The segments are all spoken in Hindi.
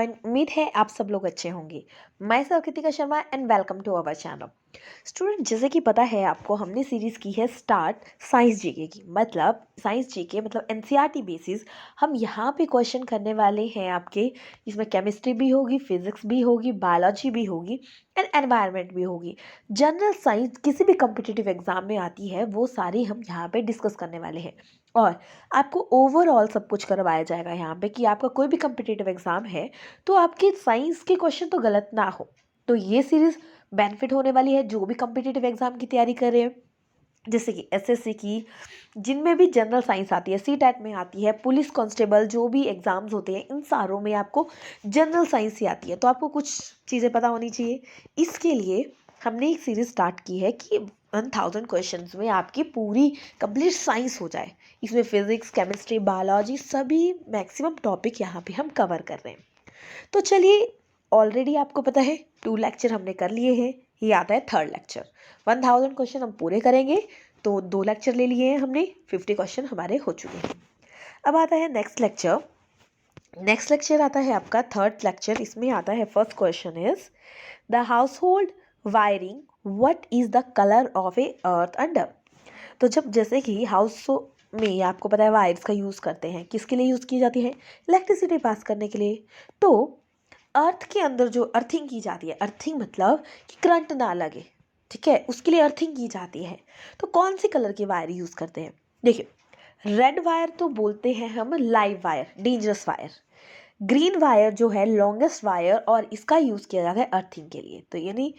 एवरीवन, उम्मीद है आप सब लोग अच्छे होंगे। मैं Kritika Sharma and welcome to our channel. Student, जैसे कि पता है आपको, हमने सीरीज़ की है स्टार्ट साइंस जीके की। मतलब साइंस जीके मतलब एनसीईआरटी बेसिस हम यहाँ पे क्वेश्चन करने वाले हैं आपके। इसमें केमिस्ट्री भी होगी, फिजिक्स भी होगी, बायोलॉजी भी होगी एंड एनवायरनमेंट भी होगी। जनरल साइंस किसी भी कम्पिटिटिव एग्जाम में आती है, वो सारी हम यहाँ पे डिस्कस करने वाले हैं। और आपको ओवरऑल सब कुछ करवाया जाएगा यहाँ पे कि आपका कोई भी कम्पिटिटिव एग्जाम है तो आपके साइंस के क्वेश्चन तो गलत ना हो। तो ये सीरीज बेनिफिट होने वाली है जो भी कम्पिटिटिव एग्जाम की तैयारी कर रहे हैं, जैसे कि एसएससी की, जिनमें भी जनरल साइंस आती है, सीटेट में आती है, पुलिस कांस्टेबल, जो भी एग्जाम्स होते हैं इन सारों में आपको जनरल साइंस ही आती है। तो आपको कुछ चीज़ें पता होनी चाहिए। इसके लिए हमने एक सीरीज स्टार्ट की है कि 1000 क्वेश्चंस में आपकी पूरी कंप्लीट साइंस हो जाए। इसमें फिजिक्स, केमिस्ट्री, बायोलॉजी सभी मैक्सिमम टॉपिक यहाँ पे हम कवर कर रहे हैं। तो चलिए, ऑलरेडी आपको पता है 2 लेक्चर हमने कर लिए हैं, ये आता है 3rd लेक्चर। 1000 क्वेश्चन हम पूरे करेंगे, तो 2 लेक्चर ले लिए हैं हमने, 50 क्वेश्चन हमारे हो चुके हैं। अब आता है नेक्स्ट लेक्चर। नेक्स्ट लेक्चर आता है आपका 3rd लेक्चर। इसमें आता है first question is the house hold wiring, what is the colour of A earth under. तो जब जैसे कि हाउस में आपको पता है वायर्स का यूज़ करते हैं, किसके लिए यूज़ की जाती है? इलेक्ट्रिसिटी पास करने के लिए। तो अर्थ के अंदर जो अर्थिंग की जाती है, अर्थिंग मतलब कि करंट ना लगे, ठीक है, उसके लिए अर्थिंग की जाती है। तो कौन सी कलर की वायर यूज़ करते हैं? देखिए, रेड वायर तो बोलते हैं हम live wire, dangerous wire. Green wire जो है लॉन्गेस्ट वायर, और इसका यूज़ किया जाता है अर्थिंग के लिए। तो यानी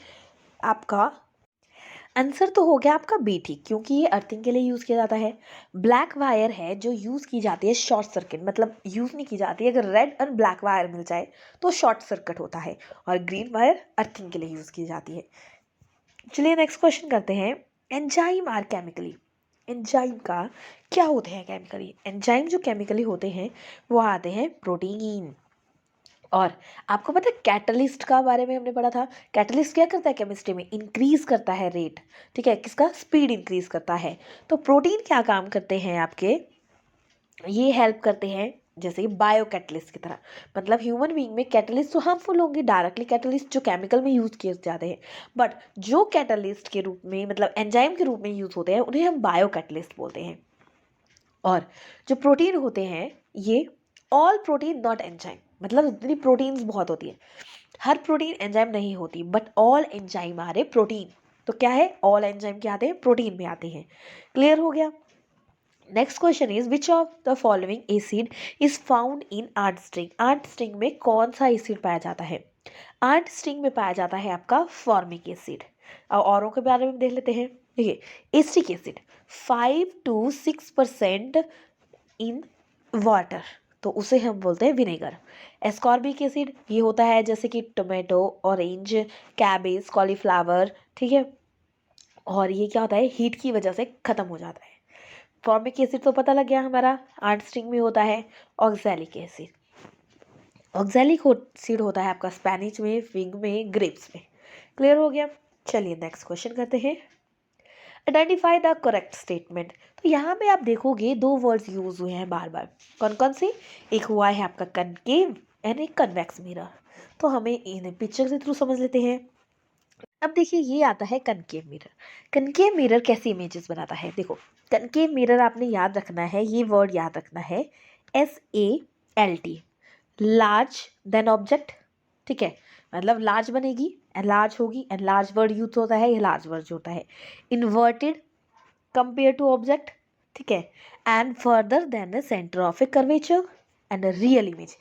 आपका आंसर तो हो गया आपका बी ठीक, क्योंकि ये अर्थिंग के लिए यूज़ किया जाता है। ब्लैक वायर है जो यूज़ की जाती है शॉर्ट सर्किट, मतलब यूज़ नहीं की जाती है। अगर रेड और ब्लैक वायर मिल जाए तो शॉर्ट सर्किट होता है, और ग्रीन वायर अर्थिंग के लिए यूज़ की जाती है। चलिए नेक्स्ट क्वेश्चन करते हैं। एंजाइम आर केमिकली, एंजाइम का क्या होते हैं केमिकली? एंजाइम जो केमिकली होते हैं वो आते हैं प्रोटीन। और आपको पता है कैटलिस्ट का बारे में हमने पढ़ा था। कैटलिस्ट क्या करता है केमिस्ट्री में? इंक्रीज करता है रेट, ठीक है, किसका? स्पीड इंक्रीज करता है। तो प्रोटीन क्या काम करते हैं आपके? ये हेल्प करते हैं जैसे कि बायो कैटलिस्ट की तरह। मतलब ह्यूमन बीइंग में कैटलिस्ट तो हार्मफुल होंगे, डायरेक्टली कैटलिस्ट जो केमिकल में यूज किए जाते हैं, बट जो कैटलिस्ट के रूप में मतलब एंजाइम के रूप में यूज होते हैं उन्हें हम बायो कैटलिस्ट बोलते हैं। और जो प्रोटीन होते हैं ये ऑल प्रोटीन नॉट एंजाइम, मतलब इतनी प्रोटीन्स बहुत होती है, हर प्रोटीन एंजाइम नहीं होती, बट ऑल एंजाइम आ रहे प्रोटीन। तो क्या है? ऑल एंजाइम क्या आते हैं? प्रोटीन में आते हैं। क्लियर हो गया। Next question is which of the following acid is found in art string. Art string में कौन सा एसिड पाया जाता है? आर्ट स्ट्रिंग में पाया जाता है आपका फॉर्मिक एसिड। और औरों के बारे में देख लेते हैं। देखिए, acetic acid 5 to 6% in water, तो उसे हम बोलते हैं विनेगर। एस्कॉर्बिक एसिड ये होता है जैसे कि टोमेटो, ऑरेंज, कैबेज, कॉलीफ्लावर, ठीक है, और ये क्या होता है? हीट की वजह से खत्म हो जाता है। फॉर्मिक एसिड तो पता लग गया हमारा, आर्ट स्ट्रिंग में होता है। ऑक्सैलिक एसिड, ऑक्सैलिक एसिड होता है आपका स्पेनिश में, फिग में, ग्रेप्स में। क्लियर हो गया। चलिए नेक्स्ट क्वेश्चन करते हैं। Identify the correct statement. तो यहाँ पे आप देखोगे 2 वर्ड्स यूज हुए हैं बार बार। कौन कौन से? एक हुआ है आपका कनकेव एंड एक कन्वेक्स मिरर। तो हमें इन्हें पिक्चर के थ्रू समझ लेते हैं। अब देखिए, ये आता है कनकेव मिरर। कनकेव मिरर कैसी इमेजेस बनाता है? देखो, कनकेव मिरर आपने याद रखना है, ये वर्ड याद रखना है, SALT, लार्ज देन ऑब्जेक्ट, ठीक है, मतलब लार्ज बनेगी, लार्ज होगी, एंड लार्ज वर्ड यूज होता है, ये लार्ज वर्ड जो होता है। इन्वर्टेड कंपेयर टू ऑब्जेक्ट, ठीक है, and further then the centre of a curvature and real image.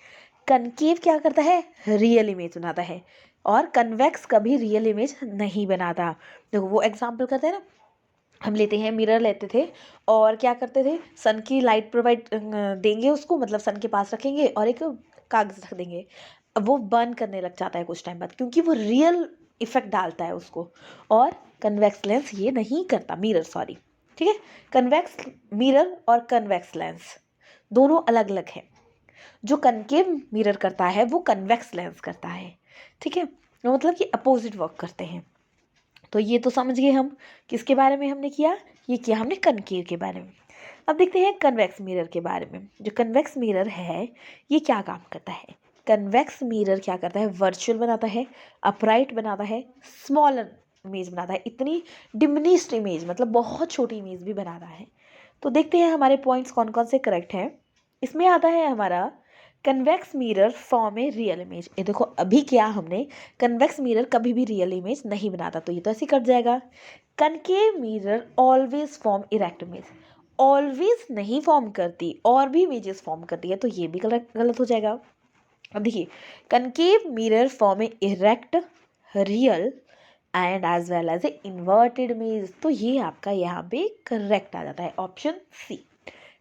Concave क्या करता है? रियल इमेज बनाता है, और कन्वेक्स कभी रियल इमेज नहीं बनाता। देखो वो एग्जाम्पल करते हैं ना, हम लेते हैं मिरर लेते थे और क्या करते थे, सन की लाइट प्रोवाइड देंगे उसको, मतलब सन के पास रखेंगे और एक कागज रख देंगे। अब वो बर्न करने लग जाता है कुछ टाइम बाद, क्योंकि वो रियल इफेक्ट डालता है उसको। और कन्वेक्स लेंस ये नहीं करता, मिरर सॉरी, ठीक है। कन्वेक्स मिरर और कन्वेक्स लेंस दोनों अलग अलग है। जो कनकेव मिरर करता है वो कन्वेक्स लेंस करता है, ठीक है, मतलब कि अपोजिट वर्क करते हैं। तो ये तो समझ गए हम किसके बारे में हमने किया, ये किया हमने कनकेव के बारे में। अब देखते हैं कन्वेक्स मिरर के बारे में। जो कन्वेक्स मिरर है ये क्या काम करता है? कन्वेक्स मिरर क्या करता है, वर्चुअल बनाता है, अपराइट बनाता है, स्मॉलर इमेज बनाता है, इतनी डिमिनिश्ड इमेज मतलब बहुत छोटी इमेज भी बनाता है। तो देखते हैं हमारे पॉइंट्स कौन कौन से करेक्ट हैं। इसमें आता है हमारा convex mirror form a real image. ये देखो अभी क्या हमने, कन्वेक्स मिरर कभी भी रियल इमेज नहीं बनाता, तो ये तो ऐसे कट जाएगा। Concave mirror always form erect image, always नहीं फॉर्म करती, और भी इमेजेस फॉर्म करती है, तो ये भी गलत हो जाएगा। अब देखिए, concave mirror form a erect, real and as well as a inverted image, तो ये आपका यहाँ पे करेक्ट आ जाता है, ऑप्शन सी।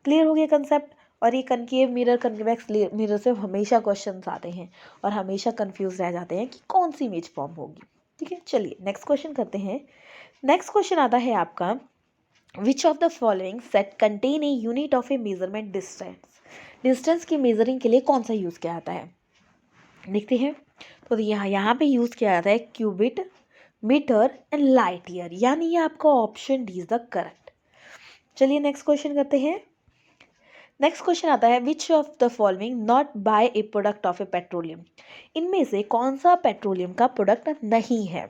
क्लियर हो गया कंसेप्ट। और ये कनकेव मिरर कन्वेक्स मिरर से हमेशा क्वेश्चंस आते हैं और हमेशा कंफ्यूज रह जाते हैं कि कौन सी इमेज फॉर्म होगी। ठीक है, चलिए नेक्स्ट क्वेश्चन करते हैं। नेक्स्ट क्वेश्चन आता है आपका, विच of the following set contain a unit of A measurement distance. Distance की मेजरिंग के लिए कौन सा यूज़ किया जाता है, देखते हैं। तो यहाँ पे यूज़ किया जाता है cubit, metre and light year, यानी ये आपका option D is the correct. चलिए नेक्स्ट क्वेश्चन करते हैं। नेक्स्ट क्वेश्चन आता है, which of the following not by a product of a petroleum. इनमें से कौन सा पेट्रोलियम का प्रोडक्ट नहीं है।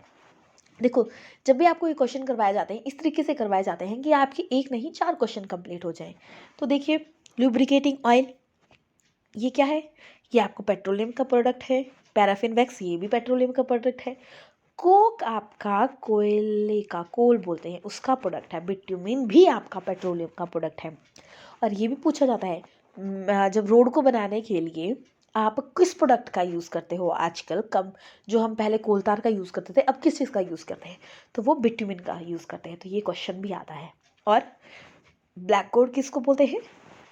देखो, जब भी आपको ये क्वेश्चन करवाए जाते हैं इस तरीके से करवाए जाते हैं कि आपके एक नहीं 4 क्वेश्चन कंप्लीट हो जाए। तो देखिए, लुब्रिकेटिंग ऑयल, ये क्या है, ये आपको पेट्रोलियम का प्रोडक्ट है। पैराफिन वैक्स, ये भी पेट्रोलियम का प्रोडक्ट है। कोक आपका कोयले का, कोल बोलते हैं, उसका प्रोडक्ट है। बिट्यूमिन भी आपका पेट्रोलियम का प्रोडक्ट है। और ये भी पूछा जाता है जब रोड को बनाने के लिए आप किस प्रोडक्ट का यूज़ करते हो आजकल, कम जो हम पहले कोलतार का यूज़ करते थे अब किस चीज़ का यूज़ करते हैं, तो वो बिट्यूमिन का यूज़ करते हैं। तो ये क्वेश्चन भी आता है। और ब्लैक गोल्ड किसको बोलते हैं,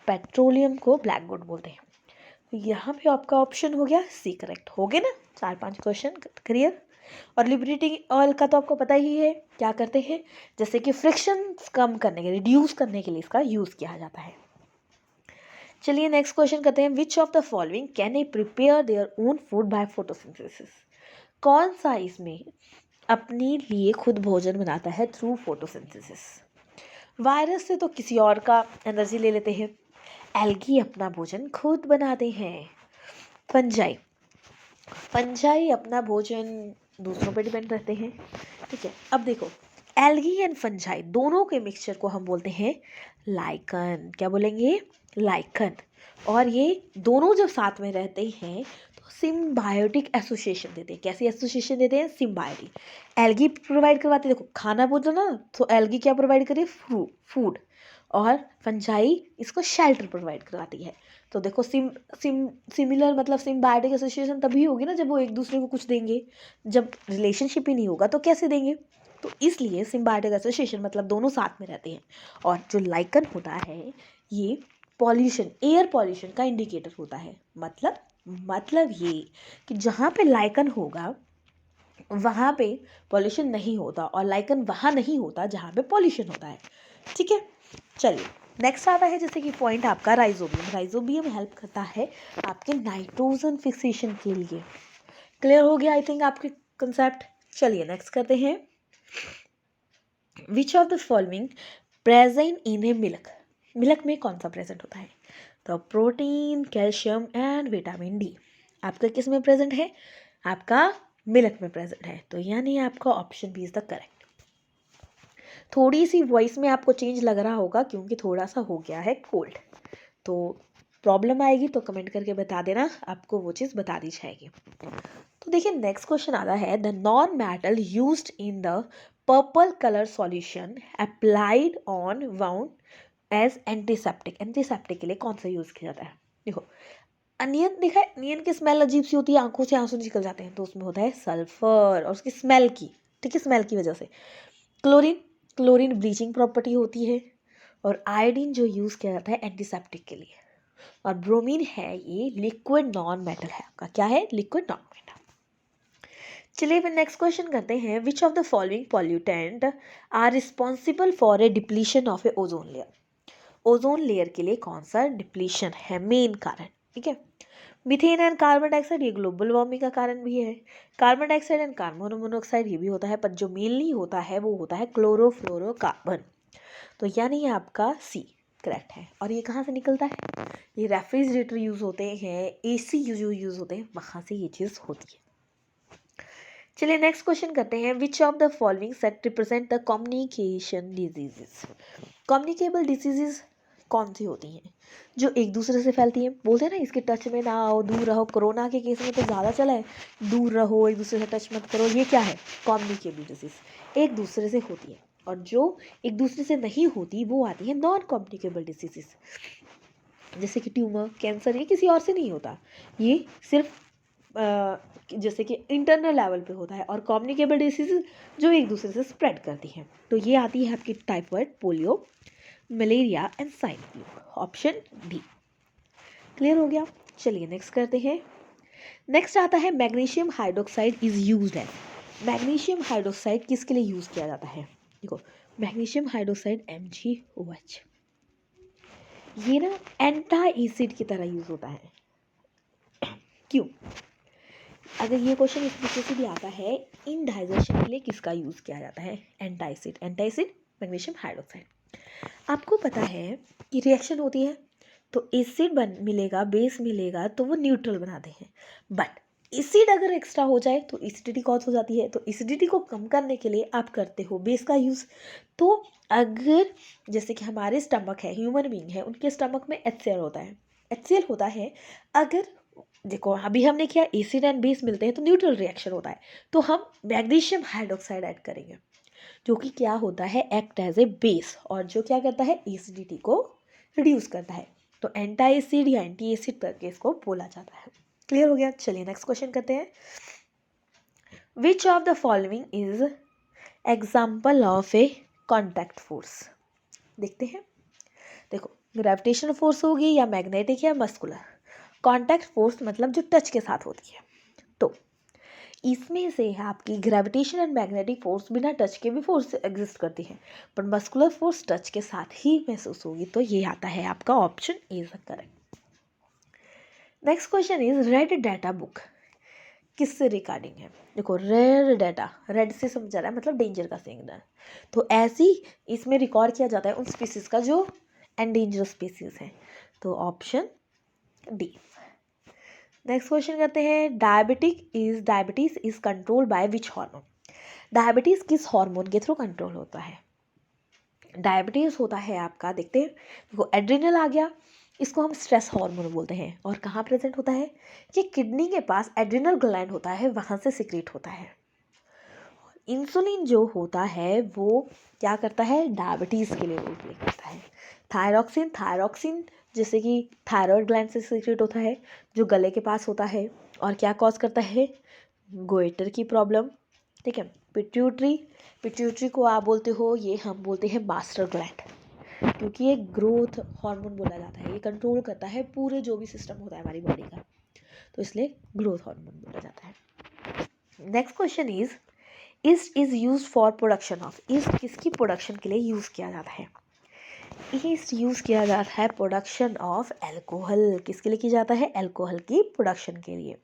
पेट्रोलियम को ब्लैक गोल्ड बोलते हैं। तो यहाँ पे आपका ऑप्शन हो गया सी करेक्ट। हो गए ना 4-5 क्वेश्चन क्लियर। और लिबरेटिंग ऑयल का तो आपको पता ही है क्या करते हैं, जैसे कि फ्रिक्शन कम करने के लिए, रिड्यूस करने के लिए इसका यूज़ किया जाता है। चलिए नेक्स्ट क्वेश्चन करते हैं, which of the following can a prepare their own food by photosynthesis. कौन सा इसमें अपने लिए खुद भोजन बनाता है थ्रू फोटोसिंथेसिस। वायरस से तो किसी और का एनर्जी ले लेते हैं, एल्गी अपना भोजन खुद बनाते हैं। फंजाई, फंजाई अपना भोजन दूसरों पर डिपेंड रहते हैं। ठीक है, अब देखो, एल्गी एंड फंजाई दोनों के मिक्सचर को हम बोलते हैं लाइकन। क्या बोलेंगे, लाइकन। और ये दोनों जब साथ में रहते हैं तो सिम्बायोटिक एसोसिएशन देते हैं। कैसी एसोसिएशन देते हैं, सिम्बायोटिक। एल्गी प्रोवाइड करवाती है, देखो खाना बोलो ना, तो एल्गी क्या प्रोवाइड करिए, फूड। और फंजाई इसको शेल्टर प्रोवाइड करवाती है। तो देखो सिमिलर मतलब सिम्बायोटिक एसोसिएशन तभी होगी ना जब वो एक दूसरे को कुछ देंगे, जब रिलेशनशिप ही नहीं होगा तो कैसे देंगे। तो इसलिए सिम्बायोटिक एसोसिएशन मतलब दोनों साथ में रहते हैं। और जो लाइकन होता है ये पॉल्यूशन, एयर पॉल्यूशन का इंडिकेटर होता है। मतलब ये कि जहाँ पे लाइकन होगा वहाँ पे पॉल्यूशन नहीं होता, और लाइकन वहाँ नहीं होता जहाँ पे पॉल्यूशन होता है। ठीक है, चलिए नेक्स्ट आता है जैसे कि पॉइंट आपका राइजोबियम। राइजोबियम हेल्प करता है आपके नाइट्रोजन फिक्सेशन के लिए। क्लियर हो गया आई थिंक आपके कंसेप्ट। चलिए नेक्स्ट करते हैं, which of the following present in A milk. Milk में कौन सा प्रेजेंट होता है, तो protein, calcium and vitamin D आपका किस में प्रेजेंट है, आपका मिल्क में प्रेजेंट है। तो यानी आपका option B is the correct. थोड़ी सी वॉइस में आपको चेंज लग रहा होगा क्योंकि थोड़ा सा हो गया है कोल्ड, तो प्रॉब्लम आएगी तो कमेंट करके बता देना, आपको वो चीज़ बता दी जाएगी। तो देखिए नेक्स्ट क्वेश्चन आता है, the non metal used in the purple colour solution applied on wound as antiseptic. Antiseptic के लिए कौन सा यूज़ किया जाता है, देखो अनियन देखा है, अनियन की स्मेल अजीब सी होती है, आंखों से आंसू निकल जाते हैं, तो उसमें होता है सल्फर, और उसकी स्मेल की, ठीक है, स्मेल की वजह से। क्लोरीन, क्लोरीन ब्लीचिंग प्रॉपर्टी होती है। और आयोडीन जो यूज़ किया जाता है एंटीसेप्टिक के लिए। और ब्रोमीन है ये लिक्विड नॉन मेटल है आपका, क्या है, लिक्विड नॉन मेटल। चलिए फिर नेक्स्ट क्वेश्चन करते हैं, which of the following pollutant are responsible for a depletion of a ozone layer. Ozone layer के लिए कौन सा डिप्लीशन है मेन कारण, ठीक है। मीथेन एंड कार्बन डाइऑक्साइड ये ग्लोबल वार्मिंग का कारण भी है। Carbon dioxide and carbon monoxide ये भी होता है, पर जो मेनली होता है वो होता है क्लोरोफ्लोरोकार्बन। तो यानी आपका सी करेक्ट है। और ये कहाँ से निकलता है? ये रेफ्रिजरेटर यूज़ होते हैं, एसी यूज़ होते हैं, वहाँ से ये चीज़ होती है। चलिए नेक्स्ट क्वेश्चन करते हैं, which of the following set represent the communication diseases. Communicable diseases कौन सी होती हैं? जो एक दूसरे से फैलती हैं, बोलते हैं ना इसके टच में ना आओ, दूर रहो। कोरोना के केस में तो ज़्यादा चला है, दूर रहो, एक दूसरे से टच मत करो। ये क्या है? कम्युनिकेबल डिजीज, एक दूसरे से होती है। और जो एक दूसरे से नहीं होती वो आती है नॉन कम्युनिकेबल डिजीजेस, जैसे कि ट्यूमर, कैंसर, ये किसी और से नहीं होता, ये सिर्फ जैसे कि इंटरनल लेवल पे होता है। और कम्युनिकेबल डिसीज जो एक दूसरे से स्प्रेड करती हैं, तो ये आती है आपकी typhoid, polio, malaria and swine flu. Option D. Clear हो गया? चलिए नेक्स्ट करते हैं। नेक्स्ट आता है magnesium hydroxide is used as. Magnesium hydroxide किसके लिए यूज किया जाता है? देखो, मैग्नीशियम हाइड्रोक्साइड MgOH, ये ना एंटी एसिड की तरह यूज होता है। क्यों? अगर ये क्वेश्चन इस तरीके से भी आता है, इनडाइजेशन के लिए किसका यूज किया जाता है? एंटाइसिड। एंटाइसिड मैग्नीशियम हाइड्रोक्साइड। आपको पता है कि रिएक्शन होती है तो एसिड मिलेगा, बेस मिलेगा, तो वो न्यूट्रल बनाते हैं। बट एसिड अगर एक्स्ट्रा हो जाए तो एसिडिटी कॉज हो जाती है। तो एसिडिटी को कम करने के लिए आप करते हो बेस का यूज़। तो अगर जैसे कि हमारे स्टमक है, ह्यूमन बीइंग है, उनके स्टमक में HCl होता है। HCl होता है, अगर देखो अभी हमने किया एसिड एंड बेस मिलते हैं तो न्यूट्रल रिएक्शन होता है, तो हम मैग्नीशियम हाइड्रोक्साइड ऐड करेंगे, जो कि क्या होता है? एक्ट एज ए बेस, और जो क्या करता है? एसिडिटी को रिड्यूस करता है। तो एंटी एसिड या एंटी एसिड करके इसको बोला जाता है। क्लियर हो गया? चलिए नेक्स्ट क्वेश्चन करते हैं। Which of the following is example of A contact force? देखते हैं। देखो, ग्रेविटेशनल फोर्स होगी या मैग्नेटिक या मस्कुलर। कॉन्टैक्ट फोर्स मतलब जो टच के साथ होती है। तो इसमें से आपकी ग्रेविटेशन एंड मैग्नेटिक फोर्स बिना टच के भी फोर्स एग्जिस्ट करती है, पर मस्कुलर फोर्स टच के साथ ही महसूस होगी। तो ये आता है आपका option A is correct. Next question is red data book किससे रिगार्डिंग है? देखो, रेड डाटा, रेड से समझा रहा है मतलब डेंजर का सिग्नल। तो ऐसी इसमें रिकॉर्ड किया जाता है उन स्पीसीज का जो एंडेंजरस स्पीसीज है। तो ऑप्शन डी। नेक्स्ट क्वेश्चन करते हैं, diabetes is control by which hormone? Diabetes किस हार्मोन के थ्रू कंट्रोल होता है? डायबिटीज होता है आपका, देखते हैं, देखो एड्रिनल आ गया, इसको हम स्ट्रेस हार्मोन बोलते हैं। और कहाँ प्रेजेंट होता है? कि किडनी के पास एड्रिनल ग्लैंड होता है, वहाँ से सिक्रेट होता है। इंसुलिन जो होता है वो क्या करता है? डायबिटीज़ के लिए रोल प्ले करता है। थायरॉक्सिन जैसे कि थायराइड ग्लैंड से सिक्रेट होता है, जो गले के पास होता है, और क्या कॉज करता है? गोइटर की प्रॉब्लम। ठीक है। पिट्यूटरी को आप बोलते हो, ये हम बोलते हैं मास्टर ग्लैंड, क्योंकि ये ग्रोथ हार्मोन बोला जाता है। ये कंट्रोल करता है पूरे जो भी सिस्टम होता है हमारी बॉडी का, तो इसलिए ग्रोथ हार्मोन बोला जाता है। Next question is east is use for production of. East किसकी प्रोडक्शन के लिए यूज किया जाता है? ईस्ट यूज किया जाता है प्रोडक्शन ऑफ एल्कोहल। किसके लिए किया जाता है? एल्कोहल की प्रोडक्शन के लिए।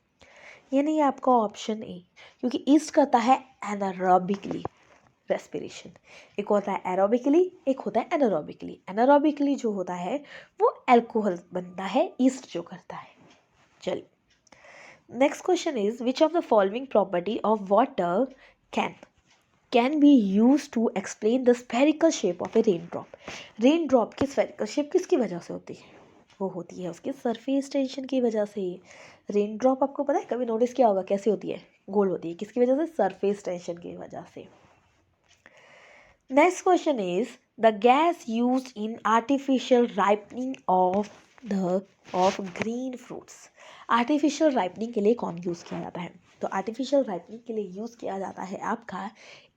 ये नहीं है आपका ऑप्शन ए, क्योंकि ईस्ट करता है एनारोबिकली रेस्पिरेशन। एक होता है एरोबिकली, एक होता है एनारोबिकली। एनारोबिकली जो होता है वो एल्कोहल बनता है, ईस्ट जो करता है। चलिए next question is which of the following property of water can be use to explain the spherical shape of a rain drop? Rain drop की स्फेरिकल शेप किसकी वजह से होती है? वो होती है उसके सरफेस टेंशन की वजह से। रेन ड्रॉप आपको पता है, कभी नोटिस किया होगा कैसे होती है? गोल होती है। किसकी वजह से? सरफेस टेंशन की वजह से। Next question is the gas use in artificial ripening of green fruits. Artificial ripening के लिए कौन यूज़ किया जाता है? तो आर्टिफिशियल राइपनिंग के लिए यूज़ किया जाता है आपका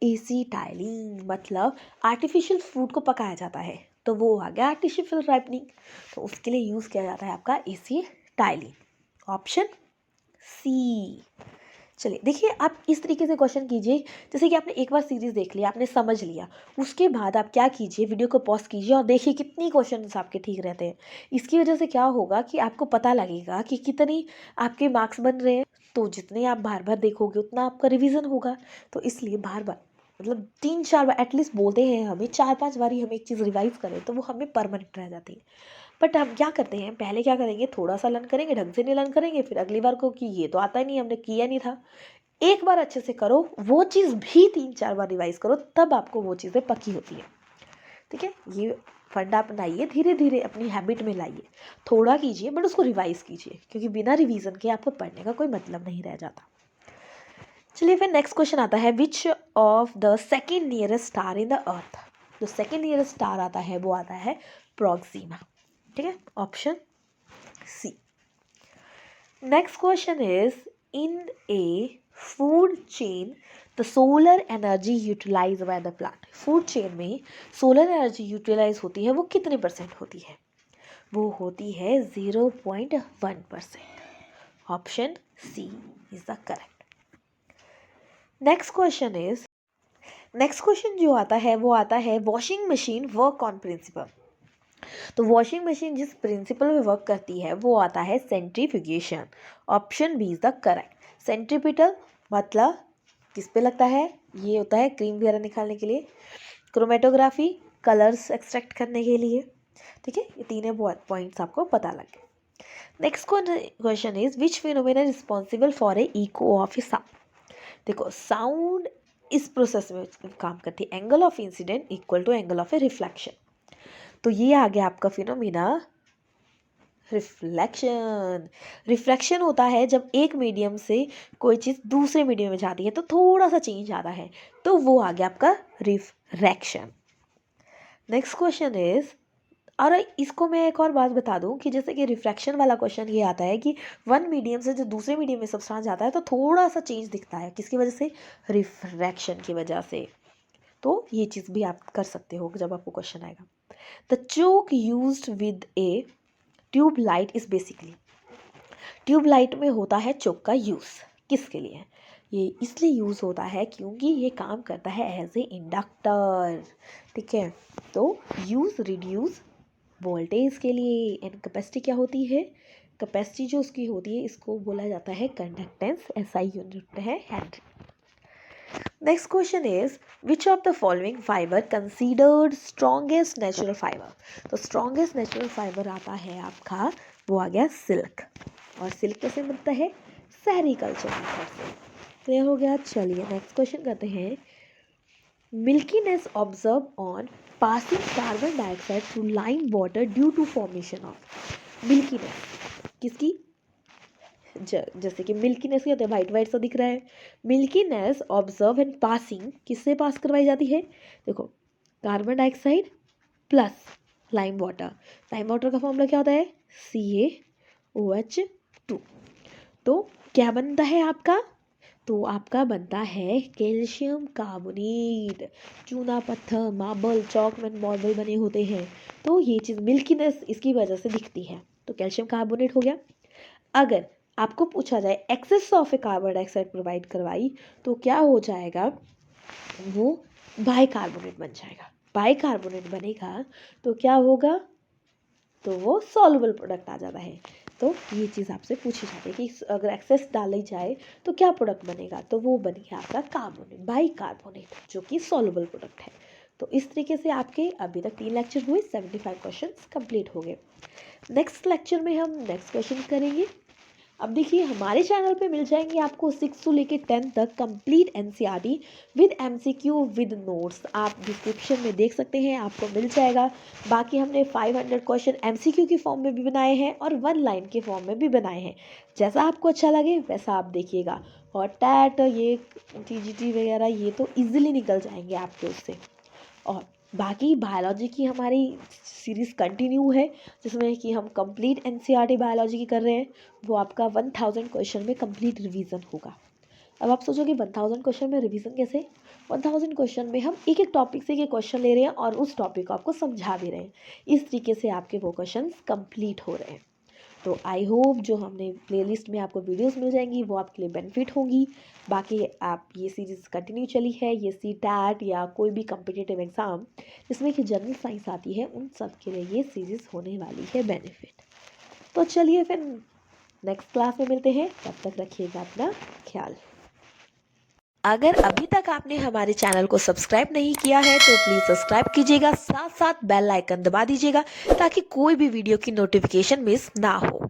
एसीटाइलिन, मतलब आर्टिफिशियल फ्रूट को पकाया जाता है, तो वो आ गया आर्टिफिशियल राइपनिंग। तो उसके लिए यूज़ किया जाता है आपका एसीटाइलिन। Option C. चलिए देखिए, आप इस तरीके से क्वेश्चन कीजिए जैसे कि आपने एक बार सीरीज देख लिया, आपने समझ लिया, उसके बाद आप क्या कीजिए, वीडियो को पॉज कीजिए और देखिए कितनी क्वेश्चंस आपके ठीक रहते हैं। इसकी वजह से क्या होगा कि आपको पता लगेगा कि कितनी आपके मार्क्स बन रहे हैं। तो जितने आप बार बार देखोगे उतना आपका रिवीजन होगा। तो इसलिए बार बार मतलब 3-4 बार एटलीस्ट बोलते हैं हमें, 4-5 बार ही हम एक चीज़ रिवाइज़ करें तो वो हमें परमानेंट रह जाती है। बट हम क्या करते हैं, पहले क्या करेंगे, थोड़ा-सा लर्न करेंगे, ढंग से नहीं लर्न करेंगे, फिर अगली बार को कि ये तो आता ही नहीं, हमने किया नहीं था। एक बार अच्छे से करो, वो चीज़ भी 3-4 बार रिवाइज़ करो, तब आपको वो चीज़ें पक्की होती है। ठीक है? ये फंडा अपनाइए, धीरे-धीरे अपनी हैबिट में लाइए। थोड़ा कीजिए बट उसको रिवाइज़ कीजिए, क्योंकि बिना रिवीजन के आपको पढ़ने का कोई मतलब नहीं रह जाता। चलिए फिर नेक्स्ट क्वेश्चन आता है, which of the second nearest star in the earth. जो सेकंड नियरेस्ट स्टार आता है वो आता है प्रोक्सिमा। ठीक है, option C. Next question is, in a food chain the solar energy utilise by the plant. Food chain में सोलर एनर्जी यूटिलाइज होती है, वो कितने परसेंट होती है? वो होती है 0.1%। Option C is the correct. Next question जो आता है वो आता है, washing machine work on principle. तो वॉशिंग मशीन जिस प्रिंसिपल में वर्क करती है वो आता है centrifugation. Option B is the correct. Centripetal मतलब किस पे लगता है? ये होता है क्रीम वगैरह निकालने के लिए, क्रोमेटोग्राफी कलर्स एक्सट्रैक्ट करने के लिए। ठीक है, ये तीनों पॉइंट्स आपको पता लग गए। Next question is, which phenomena responsible for a echo of a sound. देखो, साउंड इस प्रोसेस में काम करती है, angle of incident equal to angle of a reflection. तो ये आ गया आपका फिनोमेना रिफ्लेक्शन। रिफ्लेक्शन होता है जब एक मीडियम से कोई चीज़ दूसरे मीडियम में जाती है तो थोड़ा सा चेंज आता है, तो वो आ गया आपका रिफ्रैक्शन। नेक्स्ट क्वेश्चन इज, और इसको मैं एक और बात बता दूं कि जैसे कि रिफ्रैक्शन वाला क्वेश्चन ये आता है कि वन मीडियम से जो दूसरे मीडियम में सब्सटेंस जाता है तो थोड़ा सा चेंज दिखता है, किसकी वजह से? रिफ्रैक्शन की वजह से। तो ये चीज़ भी आप कर सकते हो जब आपको क्वेश्चन आएगा। The choke used with a tube light is basically. Tube light में होता है चोक का यूज़, किसके लिए? ये इसलिए यूज़ होता है क्योंकि ये काम करता है एज ए इंडक्टर। ठीक है, तो यूज़ रिड्यूस वोल्टेज के लिए। एंड कैपेसिटी क्या होती है? कैपेसिटी जो उसकी होती है इसको बोला जाता है कंडक्टेंस, एसआई यूनिट है Henry. Next question is, which of the following fibre considered strongest natural fibre. तो स्ट्रॉन्गेस्ट नेचुरल फाइबर आता है आपका, वो आ गया सिल्क। और सिल्क कैसे बनता है? सेरीकल्चर मेथड से। क्लियर हो गया? चलिए नेक्स्ट क्वेश्चन करते हैं, milkiness observe on passing carbon dioxide through lime water due to formation of. Milkiness किसकी? जैसे कि मिल्कीनेस क्या होता है? वाइट वाइट सा दिख रहा है। मिल्कीनेस ऑब्जर्व एंड पासिंग किससे पास करवाई जाती है? देखो, carbon dioxide plus lime water. Lime water का फॉर्मूला क्या होता है? CaOH2। तो क्या बनता है आपका? तो आपका बनता है कैल्शियम कार्बोनेट। चूना पत्थर, मार्बल, चौक में मार्बल बने होते हैं, तो ये चीज़ मिल्कीनेस इसकी वजह से दिखती है। तो कैल्शियम कार्बोनेट हो गया। अगर आपको पूछा जाए excess of a carbon dioxide provide करवाई तो क्या हो जाएगा? वो बाइकार्बोनेट बन जाएगा। बाइकार्बोनेट बनेगा तो क्या होगा? तो वो सॉल्युबल प्रोडक्ट आ जाता है। तो ये चीज़ आपसे पूछी जाती है कि अगर एक्सेस डाली जाए तो क्या प्रोडक्ट बनेगा? तो वो बनेगा आपका कार्बोनेट, बाइकार्बोनेट, जो कि सॉल्युबल प्रोडक्ट है। तो इस तरीके से आपके अभी तक 3 लेक्चर हुए, 75 क्वेश्चंस कंप्लीट हो गए। नेक्स्ट लेक्चर में हम नेक्स्ट क्वेश्चन करेंगे। अब देखिए, हमारे चैनल पे मिल जाएंगे आपको 6 से लेकर 10 तक complete NCERT with MCQ with notes. आप डिस्क्रिप्शन में देख सकते हैं, आपको मिल जाएगा। बाकी हमने 500 क्वेश्चन एमसीक्यू के फॉर्म में भी बनाए हैं और 1 लाइन के फॉर्म में भी बनाए हैं। जैसा आपको अच्छा लगे वैसा आप देखिएगा। और टैट, ये टीजीटी वगैरह ये तो ईजिली निकल जाएंगे आपके उससे। और बाकी बायोलॉजी की हमारी सीरीज़ कंटिन्यू है, जिसमें कि हम कंप्लीट एनसीईआरटी बायोलॉजी की कर रहे हैं। वो आपका 1000 क्वेश्चन में कंप्लीट रिवीजन होगा। अब आप सोचोगे 1000 क्वेश्चन में रिवीजन कैसे? 1000 क्वेश्चन में हम एक एक टॉपिक से ये क्वेश्चन ले रहे हैं और उस टॉपिक को आपको समझा भी रहे हैं। इस तरीके से आपके वो क्वेश्चन कंप्लीट हो रहे हैं। तो आई होप जो हमने प्लेलिस्ट में आपको वीडियोस मिल जाएंगी वो आपके लिए बेनिफिट होंगी। बाकी आप ये सीरीज़ कंटिन्यू चली है, ये CTAT या कोई भी कम्पिटिटिव एग्ज़ाम जिसमें कि जनरल साइंस आती है, उन सब के लिए ये सीरीज़ होने वाली है बेनिफिट। तो चलिए फिर नेक्स्ट क्लास में मिलते हैं, तब तक रखिएगा अपना ख्याल। अगर अभी तक आपने हमारे चैनल को सब्सक्राइब नहीं किया है तो प्लीज़ सब्सक्राइब कीजिएगा, साथ साथ बेल आइकन दबा दीजिएगा ताकि कोई भी वीडियो की नोटिफिकेशन मिस ना हो।